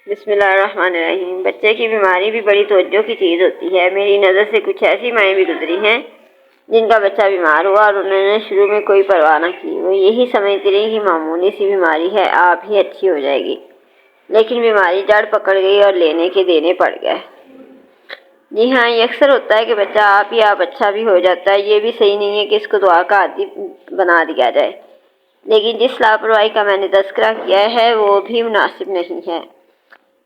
بسم اللہ الرحمن الرحیم۔ بچے کی بیماری بھی بڑی توجہ کی چیز ہوتی ہے۔ میری نظر سے کچھ ایسی مائیں بھی گزری ہیں جن کا بچہ بیمار ہوا اور انہوں نے شروع میں کوئی پرواہ نہ کی۔ وہ یہی سمجھتی رہی کہ معمولی سی بیماری ہے، آپ ہی اچھی ہو جائے گی، لیکن بیماری جڑ پکڑ گئی اور لینے کے دینے پڑ گئے۔ جی ہاں، یہ اکثر ہوتا ہے کہ بچہ آپ اچھا بھی ہو جاتا ہے۔ یہ بھی صحیح نہیں ہے کہ اس کو دعا کا عادی بنا دیا جائے، لیکن جس لاپرواہی کا میں نے تذکرہ کیا ہے وہ بھی مناسب نہیں ہے۔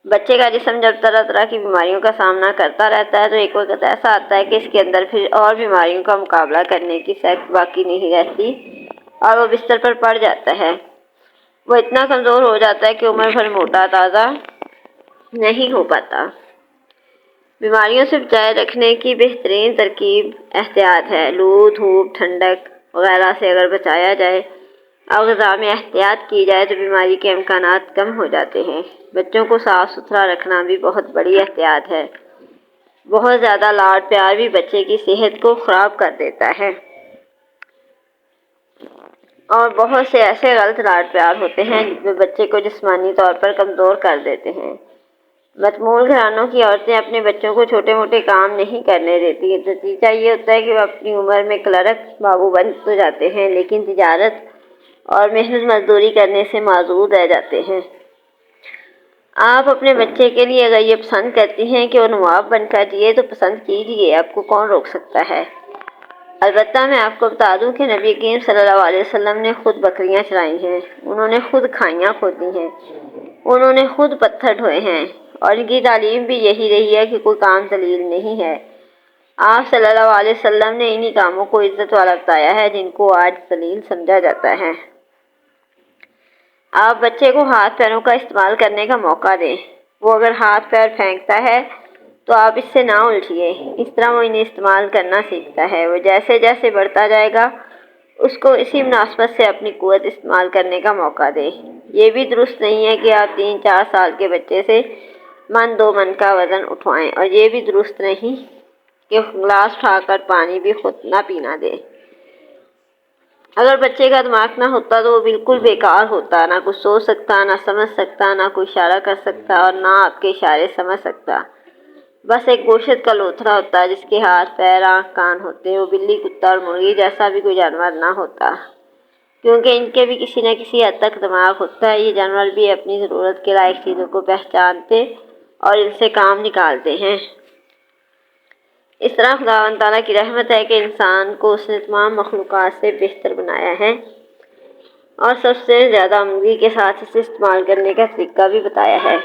بچے کا جسم جب طرح طرح کی بیماریوں کا سامنا کرتا رہتا ہے تو ایک وقت ایسا آتا ہے کہ اس کے اندر پھر اور بیماریوں کا مقابلہ کرنے کی صحت باقی نہیں رہتی اور وہ بستر پر پڑ جاتا ہے۔ وہ اتنا کمزور ہو جاتا ہے کہ عمر بھر موٹا تازہ نہیں ہو پاتا۔ بیماریوں سے بچائے رکھنے کی بہترین ترکیب احتیاط ہے۔ لو، دھوپ، ٹھنڈک وغیرہ سے اگر بچایا جائے اور غذا میں احتیاط کی جائے تو بیماری کے امکانات کم ہو جاتے ہیں۔ بچوں کو صاف ستھرا رکھنا بھی بہت بڑی احتیاط ہے۔ بہت زیادہ لاڈ پیار بھی بچے کی صحت کو خراب کر دیتا ہے، اور بہت سے ایسے غلط لاڈ پیار ہوتے ہیں جو بچے کو جسمانی طور پر کمزور کر دیتے ہیں۔ متمول گھرانوں کی عورتیں اپنے بچوں کو چھوٹے موٹے کام نہیں کرنے دیتی۔ نتیجہ یہ ہوتا ہے کہ وہ اپنی عمر میں کلرک بابو بن تو جاتے ہیں، لیکن تجارت اور محنت مزدوری کرنے سے معذور رہ جاتے ہیں۔ آپ اپنے بچے کے لیے اگر یہ پسند کرتی ہیں کہ وہ نواب بن کر جیے تو پسند کیجیے، آپ کو کون روک سکتا ہے۔ البتہ میں آپ کو بتا دوں کہ نبی کریم صلی اللہ علیہ وسلم نے خود بکریاں چرائی ہیں، انہوں نے خود کھائیاں کھودی ہیں، انہوں نے خود پتھر ڈھوئے ہیں، اور ان کی تعلیم بھی یہی رہی ہے کہ کوئی کام ذلیل نہیں ہے۔ آپ صلی اللہ علیہ وسلم نے انہی کاموں کو عزت والا بتایا ہے جن کو آج ذلیل سمجھا جاتا ہے۔ آپ بچے کو ہاتھ پیروں کا استعمال کرنے کا موقع دیں۔ وہ اگر ہاتھ پیر پھینکتا ہے تو آپ اس سے نہ الجھیے، اس طرح وہ انہیں استعمال کرنا سیکھتا ہے۔ وہ جیسے جیسے بڑھتا جائے گا اس کو اسی مناسبت سے اپنی قوت استعمال کرنے کا موقع دیں۔ یہ بھی درست نہیں ہے کہ آپ 3-4 سال کے بچے سے 1-2 من کا وزن اٹھوائیں، اور یہ بھی درست نہیں کہ گلاس اٹھا کر پانی بھی خود نہ پینا دیں۔ اگر بچے کا دماغ نہ ہوتا تو وہ بالکل بیکار ہوتا، نہ کچھ سوچ سکتا، نہ سمجھ سکتا، نہ کوئی اشارہ کر سکتا اور نہ آپ کے اشارے سمجھ سکتا۔ بس ایک گوشت کا لوتھڑا ہوتا جس کے ہاتھ پیر آنکھ کان ہوتے۔ وہ بلی، کتا اور مرغی جیسا بھی کوئی جانور نہ ہوتا، کیونکہ ان کے بھی کسی نہ کسی حد تک دماغ ہوتا ہے۔ یہ جانور بھی اپنی ضرورت کے لائق چیزوں کو پہچانتے اور ان سے کام نکالتے ہیں۔ اس طرح خداوند تعالیٰ کی رحمت ہے کہ انسان کو اس نے تمام مخلوقات سے بہتر بنایا ہے اور سب سے زیادہ عمدگی کے ساتھ اسے استعمال کرنے کا طریقہ بھی بتایا ہے۔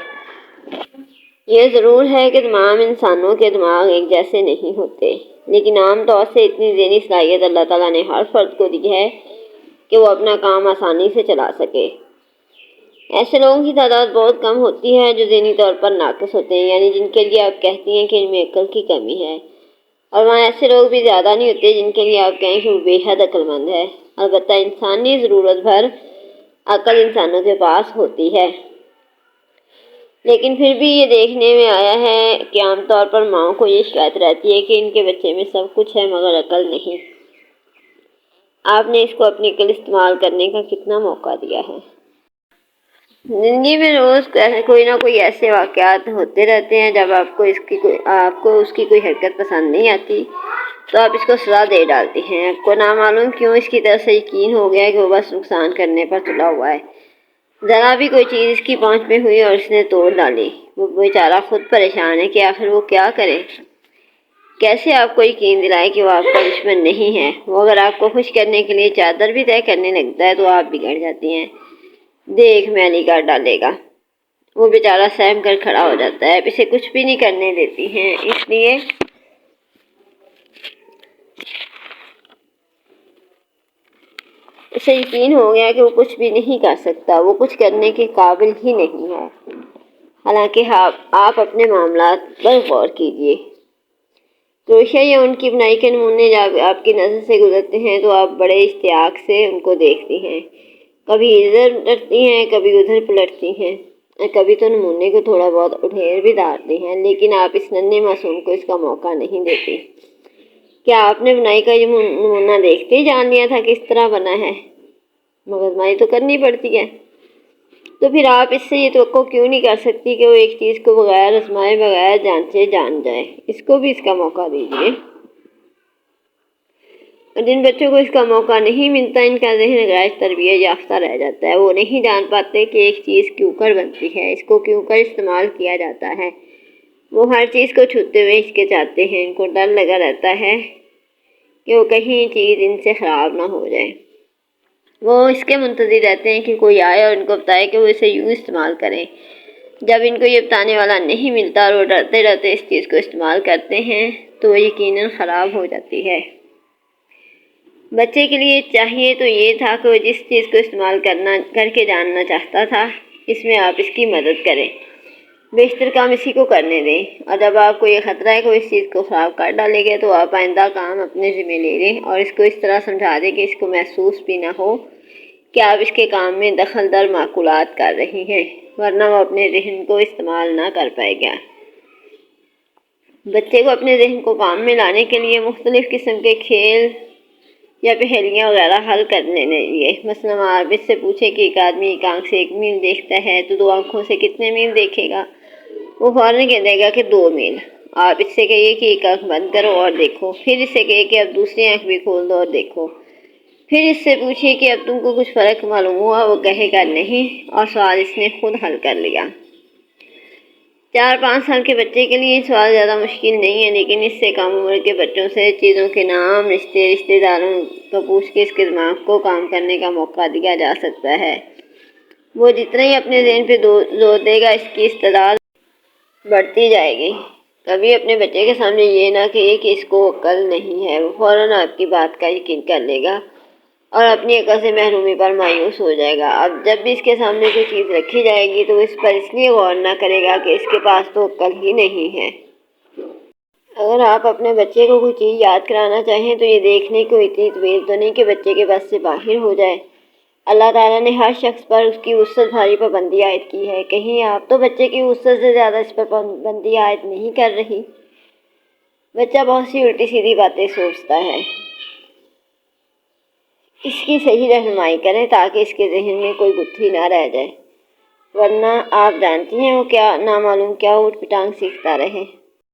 یہ ضرور ہے کہ تمام انسانوں کے دماغ ایک جیسے نہیں ہوتے، لیکن عام طور سے اتنی ذہنی صلاحیت اللہ تعالیٰ نے ہر فرد کو دی ہے کہ وہ اپنا کام آسانی سے چلا سکے۔ ایسے لوگوں کی تعداد بہت کم ہوتی ہے جو ذہنی طور پر ناقص ہوتے ہیں، یعنی جن کے لیے آپ کہتی ہیں کہ ان میں عقل کی کمی ہے، اور وہاں ایسے لوگ بھی زیادہ نہیں ہوتے جن کے لیے آپ کہیں کہ وہ بے حد عقل مند ہے۔ البتہ انسانی ضرورت بھر عقل انسانوں کے پاس ہوتی ہے، لیکن پھر بھی یہ دیکھنے میں آیا ہے کہ عام طور پر ماؤں کو یہ شکایت رہتی ہے کہ ان کے بچے میں سب کچھ ہے مگر عقل نہیں۔ آپ نے اس کو اپنی عقل استعمال کرنے کا کتنا موقع دیا ہے؟ زندگی میں روز کوئی نہ کوئی ایسے واقعات ہوتے رہتے ہیں جب آپ کو اس کی کوئی حرکت پسند نہیں آتی تو آپ اس کو سزا دے ڈالتی ہیں۔ آپ کو نامعلوم کیوں اس کی طرف سے یقین ہو گیا کہ وہ بس نقصان کرنے پر تلا ہوا ہے۔ ذرا بھی کوئی چیز اس کی پہنچ میں ہوئی اور اس نے توڑ ڈالی۔ وہ بیچارہ خود پریشان ہے کہ آخر وہ کیا کرے۔ کیسے آپ کو یقین دلائے کہ وہ آپ کا دشمن نہیں ہے؟ وہ اگر آپ کو خوش کرنے کے لیے چادر بھی طے کرنے لگتا ہے تو آپ بگڑ جاتی ہیں۔ دیکھ میلی کر ڈالے گا۔ وہ بیچارہ سہم کر کھڑا ہو جاتا ہے۔ آپ اسے کچھ بھی نہیں کرنے دیتی ہیں، اس لیے اسے یقین ہو گیا کہ وہ کچھ بھی نہیں کر سکتا، وہ کچھ کرنے کے قابل ہی نہیں ہے۔ حالانکہ آپ اپنے معاملات پر غور کیجیے۔ کروشیا یا ان کی بنائی کے نمونے جب آپ کی نظر سے گزرتے ہیں تو آپ بڑے اشتیاق سے ان کو دیکھتی ہیں۔ کبھی ادھر پلٹتی ہیں، کبھی ادھر پلٹتی ہیں، کبھی تو نمونے کو تھوڑا بہت ادھیڑ بھی ڈالتی ہیں، لیکن آپ اس ننھے معصوم کو اس کا موقع نہیں دیتی۔ کیا آپ نے بنائی کا یہ نمونہ دیکھتے ہی جان لیا تھا کہ اس طرح بنا ہے؟ مغزمانی تو کرنی پڑتی ہے۔ تو پھر آپ اس سے یہ توقع کیوں نہیں کر سکتی کہ وہ ایک چیز کو بغیر آزمائے بغیر جانچے جان جائے؟ اس کو بھی اس کا موقع دیجیے۔ جن بچوں کو اس کا موقع نہیں ملتا، ان کا ذہن غیر تربیت یافتہ رہ جاتا ہے۔ وہ نہیں جان پاتے کہ ایک چیز کیوں کر بنتی ہے، اس کو کیوں کر استعمال کیا جاتا ہے۔ وہ ہر چیز کو چھوتے ہوئے ہچکچاتے ہیں، ان کو ڈر لگا رہتا ہے کہ وہ کہیں چیز ان سے خراب نہ ہو جائے۔ وہ اس کے منتظر رہتے ہیں کہ کوئی آئے اور ان کو بتائے کہ وہ اسے یوں استعمال کریں۔ جب ان کو یہ بتانے والا نہیں ملتا اور وہ ڈرتے ڈرتے اس چیز کو استعمال کرتے ہیں تو وہ یقیناً خراب ہو جاتی ہے۔ بچے کے لیے چاہیے تو یہ تھا کہ وہ جس چیز کو استعمال کر کے جاننا چاہتا تھا، اس میں آپ اس کی مدد کریں، بیشتر کام اسی کو کرنے دیں۔ اور جب آپ کو یہ خطرہ ہے کہ وہ اس چیز کو خراب کر ڈالے گا تو آپ آئندہ کام اپنے ذمہ لے لیں اور اس کو اس طرح سمجھا دیں کہ اس کو محسوس بھی نہ ہو کہ آپ اس کے کام میں دخل در معقولات کر رہی ہیں، ورنہ وہ اپنے ذہن کو استعمال نہ کر پائے گا۔ بچے کو اپنے ذہن کو کام میں لانے کے لیے مختلف قسم کے کھیل یا پہیلیاں وغیرہ حل کرنے لیے، مثلاً آپ اس سے پوچھیں کہ ایک آدمی ایک آنکھ سے 1 میل دیکھتا ہے تو 2 آنکھوں سے کتنے میل دیکھے گا؟ وہ فوراً کہہ دے گا کہ 2 میل۔ آپ اس سے کہیے کہ ایک آنکھ بند کرو اور دیکھو، پھر اس سے کہیے کہ اب دوسری آنکھ بھی کھول دو اور دیکھو، پھر اس سے پوچھیے کہ اب تم کو کچھ فرق معلوم ہوا؟ وہ کہے گا نہیں، اور سوال اس نے خود حل کر لیا۔ 4-5 سال کے بچے کے لیے سوال زیادہ مشکل نہیں ہے، لیکن اس سے کم عمر کے بچوں سے چیزوں کے نام، رشتے داروں کو پوچھ کے اس کے دماغ کو کام کرنے کا موقع دیا جا سکتا ہے۔ وہ جتنا ہی اپنے ذہن پہ زور دے گا، اس کی استعداد بڑھتی جائے گی۔ کبھی اپنے بچے کے سامنے یہ نہ کہیے کہ اس کو عقل نہیں ہے، وہ فوراً آپ کی بات کا یقین کر لے گا اور اپنی عقل سے محرومی پر مایوس ہو جائے گا۔ اب جب بھی اس کے سامنے کوئی چیز رکھی جائے گی تو اس پر اس لیے غور نہ کرے گا کہ اس کے پاس تو عقل ہی نہیں ہے۔ اگر آپ اپنے بچے کو کوئی چیز یاد کرانا چاہیں تو یہ دیکھنے کو اتنی طویل تو نہیں کہ بچے کے بس سے باہر ہو جائے۔ اللہ تعالیٰ نے ہر شخص پر اس کی وسعت بھاری پابندی عائد کی ہے، کہیں آپ تو بچے کی وسعت سے زیادہ اس پر پابندی عائد نہیں کر رہی۔ بچہ بہت سی الٹی سیدھی باتیں سوچتا ہے، اس کی صحیح رہنمائی کریں تاکہ اس کے ذہن میں کوئی گتھی نہ رہ جائے، ورنہ آپ جانتی ہیں وہ کیا نامعلوم کیا اوٹ پٹانگ سیکھتا رہے۔